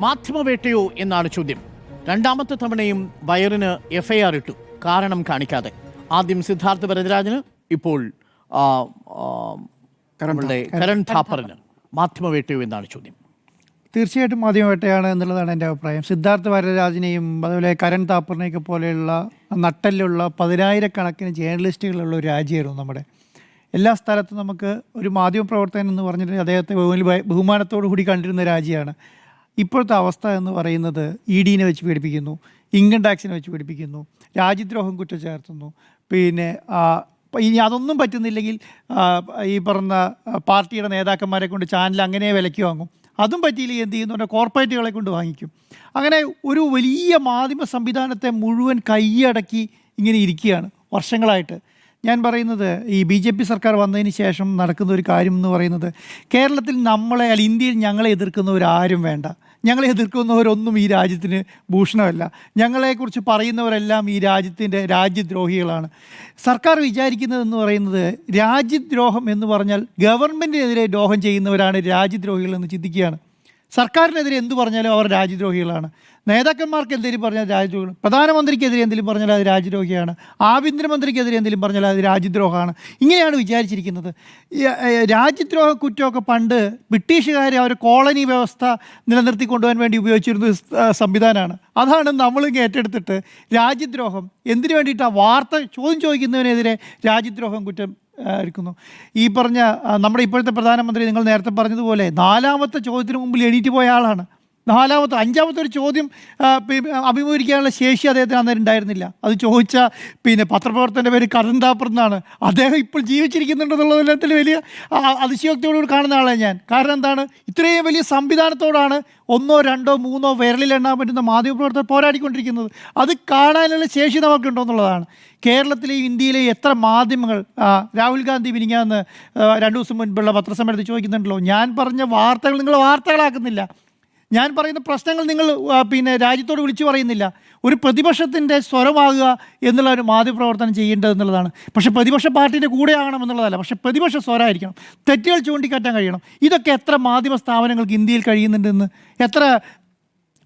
മാധ്യമവേട്ടയോ എന്നാണ് ചോദ്യം. രണ്ടാമത്തെ തവണയും വയറിന് FIR ഇട്ടു, കാരണം കാണിക്കാതെ. ആദ്യം സിദ്ധാർത്ഥ വരദരാജന്, ഇപ്പോൾ കരൺ ഥാപ്പറിന്. മാധ്യമവേട്ടയോ എന്നാണ് ചോദ്യം. തീർച്ചയായിട്ടും മാധ്യമവേട്ടയാണ് എന്നുള്ളതാണ് എൻ്റെ അഭിപ്രായം. സിദ്ധാർത്ഥ വരദരാജനെയും അതുപോലെ കരൺ താപ്പറിനെയൊക്കെ പോലെയുള്ള നട്ടലുള്ള 10,000-കണക്കിന് ജേർണലിസ്റ്റുകളുള്ള ഒരു രാജ്യമായിരുന്നു നമ്മുടെ. എല്ലാ സ്ഥലത്തും നമുക്ക് ഒരു മാധ്യമപ്രവർത്തകൻ എന്ന് പറഞ്ഞിട്ട് അദ്ദേഹത്തെ ബഹുമാനത്തോടു കൂടി കണ്ടിരുന്ന രാജ്യമാണ്. ഇപ്പോഴത്തെ അവസ്ഥ എന്ന് പറയുന്നത് ED-നെ വെച്ച് പീഡിപ്പിക്കുന്നു, ഇൻകം ടാക്സിനെ വെച്ച് പീഡിപ്പിക്കുന്നു, രാജ്യദ്രോഹം കുറ്റം ചേർത്തുന്നു. പിന്നെ ഇനി അതൊന്നും പറ്റുന്നില്ലെങ്കിൽ ഈ പറഞ്ഞ പാർട്ടിയുടെ നേതാക്കന്മാരെ കൊണ്ട് ചാനൽ അങ്ങനെ വിലയ്ക്ക് വാങ്ങും. അതും പറ്റിയില്ലെങ്കിൽ എന്ത് ചെയ്യുന്നുണ്ട്, കോർപ്പറേറ്റുകളെ കൊണ്ട് വാങ്ങിക്കും. അങ്ങനെ ഒരു വലിയ മാധ്യമ സംവിധാനത്തെ മുഴുവൻ കൈയടക്കി ഇങ്ങനെ ഇരിക്കുകയാണ് വർഷങ്ങളായിട്ട്. ഞാൻ പറയുന്നത് ഈ BJP സർക്കാർ വന്നതിന് ശേഷം നടക്കുന്ന ഒരു കാര്യം എന്ന് പറയുന്നത്, കേരളത്തിൽ നമ്മളെ ഇന്ത്യയിൽ ഞങ്ങളെ എതിർക്കുന്നവരാരും വേണ്ട. ഞങ്ങളെ എതിർക്കുന്നവരൊന്നും ഈ രാജ്യത്തിന് ഭൂഷണമല്ല. ഞങ്ങളെക്കുറിച്ച് പറയുന്നവരെല്ലാം ഈ രാജ്യത്തിൻ്റെ രാജ്യദ്രോഹികളാണ്. സർക്കാർ വിചാരിക്കുന്നതെന്ന് പറയുന്നത്, രാജ്യദ്രോഹം എന്ന് പറഞ്ഞാൽ ഗവൺമെൻറ്റിനെതിരെ ദ്രോഹം ചെയ്യുന്നവരാണ് രാജ്യദ്രോഹികളെന്ന് ചിന്തിക്കുകയാണ്. സർക്കാരിനെതിരെ എന്തു പറഞ്ഞാലും അവർ രാജ്യദ്രോഹികളാണ്. നേതാക്കന്മാർക്ക് എന്തെങ്കിലും പറഞ്ഞാൽ രാജ്യദ്രോഹികൾ, പ്രധാനമന്ത്രിക്കെതിരെ എന്തെങ്കിലും പറഞ്ഞാൽ അത് രാജ്യദ്രോഹിയാണ്, ആഭ്യന്തരമന്ത്രിക്കെതിരെ എന്തെങ്കിലും പറഞ്ഞാൽ അത് രാജ്യദ്രോഹമാണ്. ഇങ്ങനെയാണ് വിചാരിച്ചിരിക്കുന്നത്. രാജ്യദ്രോഹ കുറ്റമൊക്കെ പണ്ട് ബ്രിട്ടീഷുകാർ അവർ കോളനി വ്യവസ്ഥ നിലനിർത്തി കൊണ്ടുപോകാൻ വേണ്ടി ഉപയോഗിച്ചിരുന്ന സംവിധാനമാണ്. അതാണ് നമ്മളും ഏറ്റെടുത്തിട്ട് രാജ്യദ്രോഹം എന്തിനു വേണ്ടിയിട്ടാണ് ചോദ്യം ചോദിക്കുന്നതിനെതിരെ രാജ്യദ്രോഹം കുറ്റം എടുക്കുന്നു. ഈ പറഞ്ഞ നമ്മുടെ ഇപ്പോഴത്തെ പ്രധാനമന്ത്രി, നിങ്ങൾ നേരത്തെ പറഞ്ഞതുപോലെ 4ാമത്തെ ചോദ്യത്തിന് മുമ്പിൽ എണീറ്റ് പോയ ആളാണ്. 5ാമത്തെ ഒരു ചോദ്യം അഭിമുഖീകരിക്കാനുള്ള ശേഷി അദ്ദേഹത്തിന് അന്നേരം ഉണ്ടായിരുന്നില്ല. അത് ചോദിച്ച പത്രപ്രവർത്തകൻ്റെ പേര് കരൺ താപ്പർ എന്നാണ്. അദ്ദേഹം ഇപ്പോൾ ജീവിച്ചിരിക്കുന്നുണ്ടെന്നുള്ളതിനകത്തിൽ വലിയ അതിശയോക്തിയോടുകൂടി കാണുന്ന ആളാണ് ഞാൻ. കാരണം എന്താണ്, ഇത്രയും വലിയ സംവിധാനത്തോടാണ് 1, 2, 3 വിരലിലെണ്ണാൻ പറ്റുന്ന മാധ്യമപ്രവർത്തകർ പോരാടിക്കൊണ്ടിരിക്കുന്നത്. അത് കാണാനുള്ള ശേഷി നമുക്കുണ്ടോ എന്നുള്ളതാണ്. കേരളത്തിലെയും ഇന്ത്യയിലെയും എത്ര മാധ്യമങ്ങൾ, രാഹുൽ ഗാന്ധി മിനിങ്ങാന്ന് 2 ദിവസം മുൻപുള്ള പത്രസമ്മേളനത്തിൽ ചോദിക്കുന്നുണ്ടല്ലോ, ഞാൻ പറഞ്ഞ വാർത്തകൾ നിങ്ങൾ വാർത്തകളാക്കുന്നില്ല, ഞാൻ പറയുന്ന പ്രശ്നങ്ങൾ നിങ്ങൾ രാജ്യത്തോട് വിളിച്ചു പറയുന്നില്ല. ഒരു പ്രതിപക്ഷത്തിൻ്റെ സ്വരമാകുക എന്നുള്ള ഒരു മാധ്യമപ്രവർത്തനം ചെയ്യേണ്ടത് എന്നുള്ളതാണ്. പക്ഷേ പ്രതിപക്ഷ പാർട്ടിയുടെ കൂടെ ആകണം എന്നുള്ളതല്ല, പക്ഷേ പ്രതിപക്ഷ സ്വരമായിരിക്കണം, തെറ്റുകൾ ചൂണ്ടിക്കാട്ടാൻ കഴിയണം. ഇതൊക്കെ എത്ര മാധ്യമ സ്ഥാപനങ്ങൾക്ക് ഇന്ത്യയിൽ കഴിയുന്നുണ്ടെന്ന്, എത്ര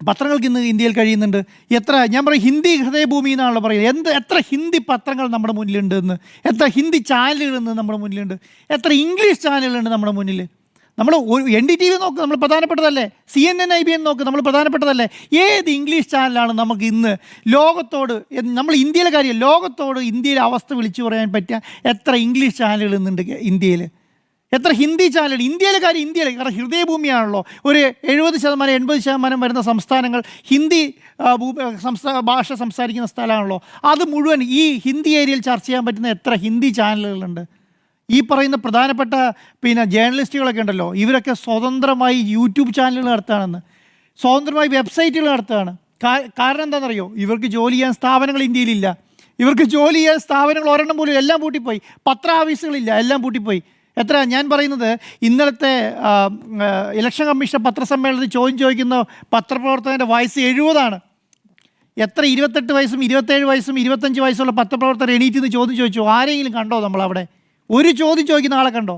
പത്രങ്ങൾക്ക് ഇന്ന് ഇന്ത്യയിൽ കഴിയുന്നുണ്ട്, ഞാൻ പറയും ഹിന്ദി ഹൃദയഭൂമി എന്നാണല്ലോ പറയുന്നത്. എത്ര ഹിന്ദി പത്രങ്ങൾ നമ്മുടെ മുന്നിലുണ്ടെന്ന്, എത്ര ഹിന്ദി ചാനലുകൾ ഇന്ന് നമ്മുടെ മുന്നിലുണ്ട്, എത്ര ഇംഗ്ലീഷ് ചാനലുകളുണ്ട് നമ്മുടെ മുന്നിൽ. നമ്മൾ NDTV നോക്ക്, നമ്മൾ പ്രധാനപ്പെട്ടതല്ലേ. CNN IBN നോക്ക്, നമ്മൾ പ്രധാനപ്പെട്ടതല്ലേ. ഏത് ഇംഗ്ലീഷ് ചാനലാണ് നമുക്ക് ഇന്ന് ലോകത്തോട്, നമ്മൾ ഇന്ത്യയിലെ കാര്യം, ലോകത്തോട് ഇന്ത്യയിലെ അവസ്ഥ വിളിച്ചു പറയാൻ പറ്റിയ എത്ര ഇംഗ്ലീഷ് ചാനലുകൾ ഇന്നുണ്ട് ഇന്ത്യയിൽ, എത്ര ഹിന്ദി ചാനലുകൾ ഇന്ത്യയിലെ കാര്യം. ഇന്ത്യയിൽ കാരണം ഹൃദയഭൂമിയാണല്ലോ. ഒരു 70% 80% വരുന്ന സംസ്ഥാനങ്ങൾ ഹിന്ദി ഭാഷ സംസാരിക്കുന്ന സ്ഥലമാണല്ലോ. അത് മുഴുവൻ ഈ ഹിന്ദി ഏരിയയിൽ ചർച്ച ചെയ്യാൻ പറ്റുന്ന എത്ര ഹിന്ദി ചാനലുകളുണ്ട്. ഈ പറയുന്ന പ്രധാനപ്പെട്ട ജേർണലിസ്റ്റുകളൊക്കെ ഉണ്ടല്ലോ, ഇവരൊക്കെ സ്വതന്ത്രമായി യൂട്യൂബ് ചാനലുകൾ നടത്തുകയാണെന്ന്, സ്വതന്ത്രമായി വെബ്സൈറ്റുകൾ നടത്തുകയാണ്. കാരണം എന്താണെന്നറിയോ, ഇവർക്ക് ജോലി ചെയ്യാൻ സ്ഥാപനങ്ങൾ ഇന്ത്യയിലില്ല. ഇവർക്ക് ജോലി ചെയ്യാൻ സ്ഥാപനങ്ങൾ ഒരെണ്ണം പോലും, എല്ലാം പൂട്ടിപ്പോയി. പത്ര ഓഫീസുകളില്ല, എല്ലാം പൂട്ടിപ്പോയി. ഞാൻ പറയുന്നത്, ഇന്നലത്തെ ഇലക്ഷൻ കമ്മീഷൻ പത്രസമ്മേളനത്തിൽ ചോദ്യം ചോദിക്കുന്ന പത്രപ്രവർത്തകൻ്റെ വയസ്സ് 70 എത്ര 28 വയസ്സും 27 വയസ്സും 25 വയസ്സുള്ള പത്രപ്രവർത്തകർ എണീറ്റ് നിന്ന് ചോദ്യം ചോദിച്ചു. ആരെങ്കിലും കണ്ടോ നമ്മളവിടെ? ഒരു ചോദ്യം ചോദിക്കുന്ന ആളെ കണ്ടോ?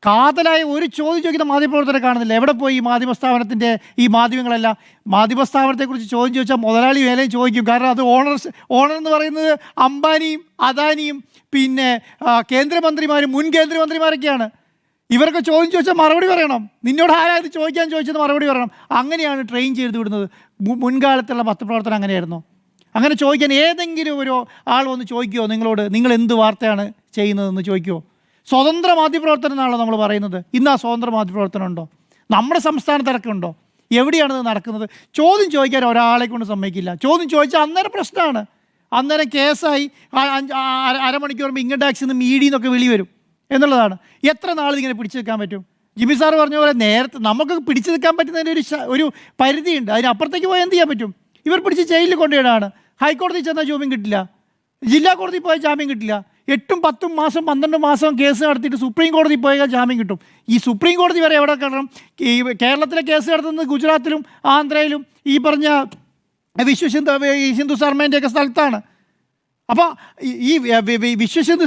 കാതലായ ഒരു ചോദ്യം ചോദിക്കുന്ന മാധ്യമപ്രവർത്തകരെ കാണുന്നില്ല. എവിടെ പോയി ഈ മാധ്യമസ്ഥാപനത്തിൻ്റെ ഈ മാധ്യമങ്ങളെല്ലാം? മാധ്യമസ്ഥാപനത്തെക്കുറിച്ച് ചോദ്യം ചോദിച്ചാൽ മുതലാളി വേലയും ചോദിക്കും. കാരണം അത് ഓണർ എന്ന് പറയുന്നത് അംബാനിയും അദാനിയും കേന്ദ്രമന്ത്രിമാരും മുൻ കേന്ദ്രമന്ത്രിമാരൊക്കെയാണ്. ഇവരൊക്കെ ചോദ്യം ചോദിച്ചാൽ മറുപടി പറയണം. നിന്നോട് ആരായത് ചോദിച്ചത് മറുപടി പറയണം. അങ്ങനെയാണ് ട്രെയിൻ ചെയ്ത് വിടുന്നത്. മുൻകാലത്തുള്ള പത്രപ്രവർത്തനം അങ്ങനെയായിരുന്നു. അങ്ങനെ ചോദിക്കാൻ ഏതെങ്കിലും ഒരു ആൾ വന്ന് ചോദിക്കുമോ നിങ്ങളോട്, നിങ്ങൾ എന്ത് വാർത്തയാണ് ചെയ്യുന്നതെന്ന് ചോദിക്കുമോ? സ്വതന്ത്ര മാധ്യമപ്രവർത്തനം എന്നാണല്ലോ നമ്മൾ പറയുന്നത്. ഇന്ന് ആ സ്വതന്ത്ര മാധ്യമപ്രവർത്തനം ഉണ്ടോ? നമ്മുടെ സംസ്ഥാനത്തിറക്കുണ്ടോ? എവിടെയാണത് നടക്കുന്നത്? ചോദ്യം ചോദിക്കാൻ ഒരാളെ കൊണ്ട് സമ്മതിക്കില്ല. ചോദ്യം ചോദിച്ചാൽ അന്നേരം പ്രശ്നമാണ്, അന്നേരം കേസായി. അരമണിക്കൂർ ഇൻകം ടാക്സിൽ നിന്നും ED എന്നൊക്കെ വിളി വരും എന്നുള്ളതാണ്. എത്ര നാളിങ്ങനെ പിടിച്ചു നിൽക്കാൻ പറ്റും? ജിമ്മി സാർ പറഞ്ഞ പോലെ നേരത്തെ നമുക്ക് പിടിച്ചു നിൽക്കാൻ പറ്റുന്നതിൻ്റെ ഒരു പരിധിയുണ്ട്. അതിനപ്പുറത്തേക്ക് പോയാൽ എന്ത് ചെയ്യാൻ പറ്റും? ഇവർ പിടിച്ച് ജയിലിൽ കൊണ്ടുപോയിടാണ്. ഹൈക്കോടതി ചെന്നാൽ ജാമ്യം കിട്ടില്ല, ജില്ലാ കോടതി പോയാൽ ജാമ്യം കിട്ടില്ല. 8, 10 മാസം 12 മാസം കേസ് നടത്തിയിട്ട് സുപ്രീം കോടതി പോയാൽ ജാമ്യം കിട്ടും. ഈ സുപ്രീം കോടതി വരെ എവിടെ കിടക്കണം? ഈ കേരളത്തിലെ കേസ് നടത്തുന്നത് ഗുജറാത്തിലും ആന്ധ്രയിലും ഈ പറഞ്ഞ ഹിന്ദു സർമേൻ്റെയൊക്കെ സ്ഥലത്താണ്. അപ്പോൾ ഈ വിശ്വസിന്ദു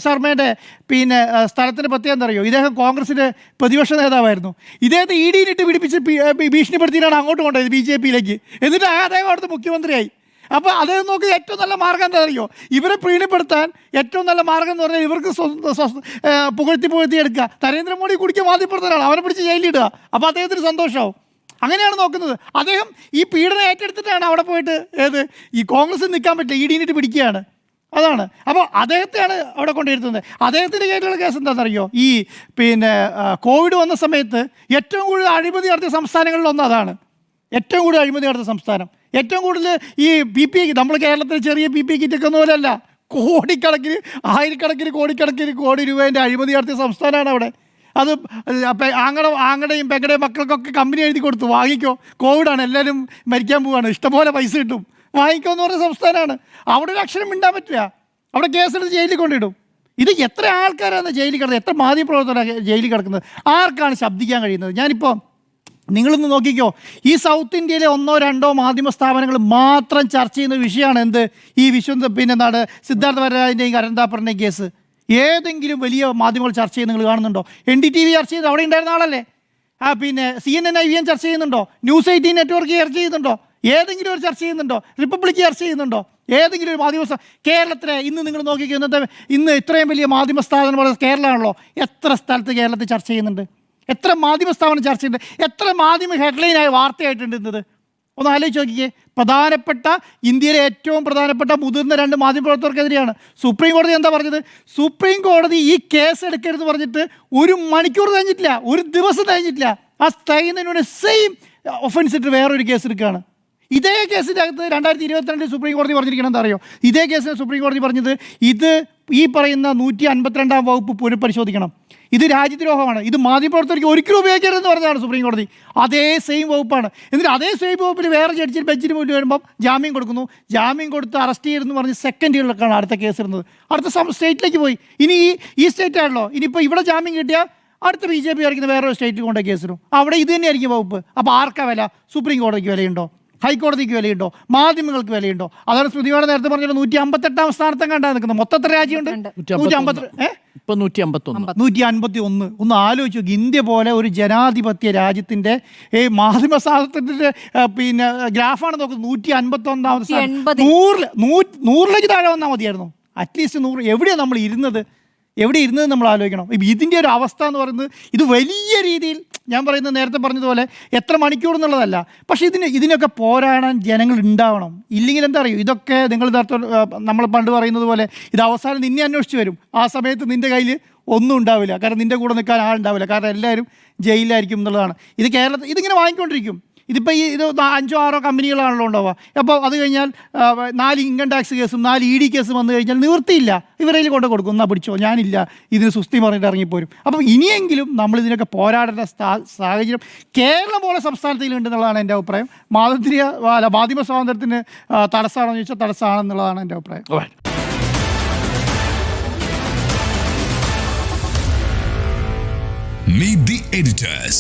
ശർമ്മയുടെ പിന്നെ സ്ഥലത്തിൻ്റെ പ്രത്യേകം എന്താ അറിയോ, ഇദ്ദേഹം കോൺഗ്രസിൻ്റെ പ്രതിപക്ഷ നേതാവായിരുന്നു. ഇദ്ദേഹത്തെ ഇടിയിലിട്ട് പിടിപ്പിച്ച് ഭീഷണിപ്പെടുത്തിയിട്ടാണ് അങ്ങോട്ട് കൊണ്ടുപോയത് BJP-യിലേക്ക്. എന്നിട്ട് അദ്ദേഹം അവിടുത്തെ മുഖ്യമന്ത്രിയായി. അപ്പോൾ അദ്ദേഹം നോക്കി ഏറ്റവും നല്ല മാർഗ്ഗം എന്താ അറിയോ, ഇവരെ പ്രീണിപ്പെടുത്താൻ ഏറ്റവും നല്ല മാർഗ്ഗം എന്ന് പറഞ്ഞാൽ ഇവർക്ക് പുകഴ്ത്തി എടുക്കുക. നരേന്ദ്രമോദി കുടിക്കാൻ മാധ്യപ്പെടുത്തുന്നതാണ്, അവനെ പിടിച്ച് ജയിലിടുക. അപ്പോൾ അദ്ദേഹത്തിന് സന്തോഷമാവും. അങ്ങനെയാണ് നോക്കുന്നത്. അദ്ദേഹം ഈ പീഡനം ഏറ്റെടുത്തിട്ടാണ് അവിടെ പോയിട്ട് ഈ കോൺഗ്രസ് നിൽക്കാൻ പറ്റില്ല, ഇടിയിട്ട് പിടിക്കുകയാണ്. അതാണ്. അപ്പോൾ അദ്ദേഹത്തെയാണ് അവിടെ കൊണ്ടിരുത്തുന്നത്. അദ്ദേഹത്തിൻ്റെ കയ്യിലുള്ള കേസ് എന്താണെന്നറിയോ, ഈ പിന്നെ കോവിഡ് വന്ന സമയത്ത് ഏറ്റവും കൂടുതൽ അഴിമതി നടത്തിയ സംസ്ഥാനങ്ങളിലൊന്ന് അതാണ്. ഏറ്റവും കൂടുതൽ അഴിമതി നടത്തിയ സംസ്ഥാനം, ഏറ്റവും കൂടുതൽ ഈ PPE നമ്മൾ കേരളത്തിൽ ചെറിയ PPE കിറ്റൊക്കെ ഒന്നും പോലെയല്ല, കോടിക്കണക്കിന് ആയിരക്കണക്കിന് കോടി രൂപേൻ്റെ അഴിമതി നടത്തിയ സംസ്ഥാനമാണ് അവിടെ. അത് ആങ്ങളുടെയും പെങ്ങളുടെയും മക്കൾക്കൊക്കെ കമ്പനി എഴുതി കൊടുത്തു, വാങ്ങിക്കോ, കോവിഡാണ്, എല്ലാവരും മരിക്കാൻ പോവാണ്, ഇഷ്ടംപോലെ പൈസ കിട്ടും, വാങ്ങിക്കോ എന്ന് പറഞ്ഞ സംസ്ഥാനമാണ്. അവിടെ ഒരു അക്ഷരം മിണ്ടാൻ പറ്റില്ല, അവിടെ കേസെടുത്ത് ജയിലിൽ കൊണ്ടിടും. ഇത് എത്ര ആൾക്കാരാണ് ജയിലിൽ കിടന്നത്, എത്ര മാധ്യമപ്രവർത്തകരാണ് ജയിലിൽ കിടക്കുന്നത്, ആർക്കാണ് ശബ്ദിക്കാൻ കഴിയുന്നത്? ഞാനിപ്പോൾ നിങ്ങളൊന്ന് നോക്കിക്കോ, ഈ സൗത്ത് ഇന്ത്യയിലെ 1-2 മാധ്യമ സ്ഥാപനങ്ങൾ മാത്രം ചർച്ച ചെയ്യുന്ന വിഷയമാണ് ഈ പിന്നെ സിദ്ധാർത്ഥ വരരാജിൻ്റെയും കരൺ താപ്പറിൻ്റെയും കേസ്. ഏതെങ്കിലും വലിയ മാധ്യമങ്ങൾ ചർച്ച ചെയ്യുന്നത് നിങ്ങൾ കാണുന്നുണ്ടോ? NDTV ചർച്ച ചെയ്യുന്നത് അവിടെ ഉണ്ടായിരുന്ന ആളല്ലേ. പിന്നെ CNN IVN ചർച്ച ചെയ്യുന്നുണ്ടോ? News 18 നെറ്റ്വർക്ക് ചർച്ച ചെയ്യുന്നുണ്ടോ? ഏതെങ്കിലും ഒരു ചർച്ച ചെയ്യുന്നുണ്ടോ? റിപ്പബ്ലിക് ചർച്ച ചെയ്യുന്നുണ്ടോ? ഏതെങ്കിലും ഒരു മാധ്യമ കേരളത്തിലെ ഇന്ന് നിങ്ങൾ നോക്കിക്കുന്നത്, ഇന്ന് ഇത്രയും വലിയ മാധ്യമ സ്ഥാപനം പറയുന്നത് കേരളമാണല്ലോ. എത്ര സ്ഥലത്ത് കേരളത്തിൽ ചർച്ച ചെയ്യുന്നുണ്ട്? എത്ര മാധ്യമ സ്ഥാപനം ചർച്ച ചെയ്യുന്നുണ്ട്? എത്ര മാധ്യമ ഹെഡ്ലൈനായ വാർത്തയായിട്ടുണ്ട് ഇന്നത്? ഒന്ന് ആലോചിച്ച് നോക്കിക്കേ. ഇന്ത്യയിലെ ഏറ്റവും പ്രധാനപ്പെട്ട മുതിർന്ന 2 മാധ്യമപ്രവർത്തകർക്കെതിരെയാണ് സുപ്രീം കോടതി എന്താ പറഞ്ഞത്? സുപ്രീം കോടതി ഈ കേസ് എടുക്കരുതെന്ന് പറഞ്ഞിട്ട് 1 മണിക്കൂർ കഴിഞ്ഞിട്ടില്ല, 1 ദിവസം കഴിഞ്ഞിട്ടില്ല. ആ തയ്യുന്നതിനോട് സെയിം ഒഫൻസ് ഇട്ട് വേറൊരു കേസ് എടുക്കുകയാണ്. ഇതേ കേസിൻ്റെ അകത്ത് 2022 സുപ്രീം കോടതി പറഞ്ഞിരിക്കണം എന്താ അറിയോ? ഇതേ കേസിന് സുപ്രീം കോടതി പറഞ്ഞത് ഇത് ഈ പറയുന്ന 152-ാം വകുപ്പ് പുനഃപരിശോധിക്കണം, ഇത് രാജ്യദ്രോഹമാണ്, ഇത് മാധ്യമപ്രവർത്തകർക്ക് ഒരിക്കലും ഉപയോഗിക്കരുതെന്ന് പറഞ്ഞതാണ് സുപ്രീം കോടതി. അതേ സെയിം വകുപ്പാണ്. എന്നിട്ട് അതേ സെയിം വകുപ്പിൽ വേറെ ജഡ്ജിൽ ബെഞ്ചിന് മുന്നിൽ വരുമ്പം ജാമ്യം കൊടുക്കുന്നു. ജാമ്യം കൊടുത്ത് അറസ്റ്റ് ചെയ്തെന്ന് പറഞ്ഞ് സെക്കൻഡുകളിലൊക്കെയാണ് അടുത്ത കേസ് ഇടുന്നത്. അടുത്ത സ്റ്റേറ്റിലേക്ക് പോയി. ഇനി ഈ സ്റ്റേറ്റ് ആണല്ലോ, ഇനിയിപ്പോൾ ഇവിടെ ജാമ്യം കിട്ടിയാൽ അടുത്ത BJP ആയിരിക്കുന്ന വേറൊരു സ്റ്റേറ്റിൽ കൊണ്ടുപോയി കേസിടും. അവിടെ ഇത് തന്നെയായിരിക്കും വകുപ്പ്. അപ്പോൾ ആർക്കാ വില? സുപ്രീം കോടതിക്ക് വിലയുണ്ടോ? ഹൈക്കോടതിക്ക് വിലയുണ്ടോ? മാധ്യമങ്ങൾക്ക് വിലയുണ്ടോ? അതാണ് സ്മൃതിയോടെ നേരത്തെ പറഞ്ഞാൽ 158-ാം സ്ഥാനത്തും കണ്ടാ നിൽക്കുന്നത്. മൊത്തത്തിൽ രാജ്യമുണ്ട് 151. ഒന്ന് ആലോചിച്ച് നോക്കി, ഇന്ത്യ പോലെ ഒരു ജനാധിപത്യ രാജ്യത്തിൻ്റെ മാധ്യമ സ്വാതന്ത്ര്യത്തിൻ്റെ പിന്നെ ഗ്രാഫാണ് നോക്കുന്നത്. 151-ാമത് സ്ഥാനം. 100-ലേക്ക് താഴെ വന്നാൽ മതിയായിരുന്നു. അറ്റ്ലീസ്റ്റ് 100. എവിടെയാണ് നമ്മൾ ഇരുന്നത്? നമ്മൾ ആലോചിക്കണം. ഇതിൻ്റെ ഒരു അവസ്ഥ എന്ന് പറയുന്നത്, ഇത് വലിയ രീതിയിൽ ഞാൻ പറയുന്നത് നേരത്തെ പറഞ്ഞതുപോലെ എത്ര മണിക്കൂർ എന്നുള്ളതല്ല, പക്ഷേ ഇതിനൊക്കെ പോരാടാൻ ജനങ്ങൾ ഉണ്ടാവണം. ഇല്ലെങ്കിൽ എന്താ അറിയും, ഇതൊക്കെ നമ്മൾ പണ്ട് പറയുന്നത് പോലെ ഇത് അവസാനം നിന്നെ അന്വേഷിച്ച് വരും. ആ സമയത്ത് നിൻ്റെ കയ്യിൽ ഒന്നും ഉണ്ടാവില്ല, കാരണം നിൻ്റെ കൂടെ നിൽക്കാൻ ആളുണ്ടാവില്ല, കാരണം എല്ലാവരും ജയിലിലായിരിക്കും എന്നുള്ളതാണ്. ഇത് കേരളത്തിൽ ഇതിങ്ങനെ വാങ്ങിക്കൊണ്ടിരിക്കും. ഇതിപ്പോൾ ഇത് 5-6 കമ്പനികളാണല്ലോ ഉണ്ടാവുക. അപ്പോൾ അത് കഴിഞ്ഞാൽ 4 ഇൻകം ടാക്സ് കേസും 4 ED കേസും വന്നു കഴിഞ്ഞാൽ നിവൃത്തിയില്ല, ഇവരേൽ കൊണ്ട് കൊടുക്കും, എന്നാ പിടിച്ചോ, ഞാനില്ല, ഇതിന് സുസ്തി പറഞ്ഞിട്ട് ഇറങ്ങിപ്പോരും. അപ്പോൾ ഇനിയെങ്കിലും നമ്മൾ ഇതിനൊക്കെ പോരാടേണ്ട സാഹചര്യം കേരളം പോലെ സംസ്ഥാനത്തിലുണ്ടെന്നുള്ളതാണ് എൻ്റെ അഭിപ്രായം. മാധ്യമ സ്വാതന്ത്ര്യത്തിന് തടസ്സമാണെന്ന് ചോദിച്ചാൽ തടസ്സമാണെന്നുള്ളതാണ് എൻ്റെ അഭിപ്രായം. Meet the editors.